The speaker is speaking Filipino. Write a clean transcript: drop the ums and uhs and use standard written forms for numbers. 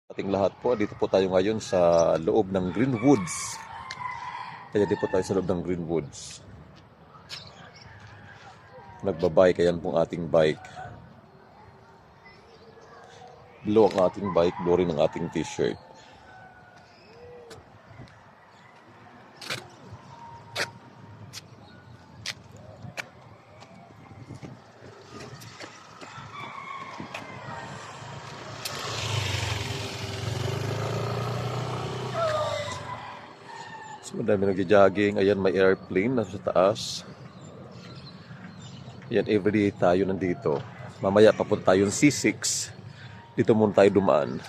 Ating lahat po, dito po tayo ngayon sa loob ng Greenwoods. Kaya dito po tayo sa loob ng Greenwoods. Nagbabike, ayan pong ating bike. Blue ang ating bike, blue rin ang ating t-shirt. So, madami nag-jogging. Ayan, may airplane na sa taas. Ayan, everyday tayo nandito. Mamaya papunta tayong C6. Dito muna tayo dumaan.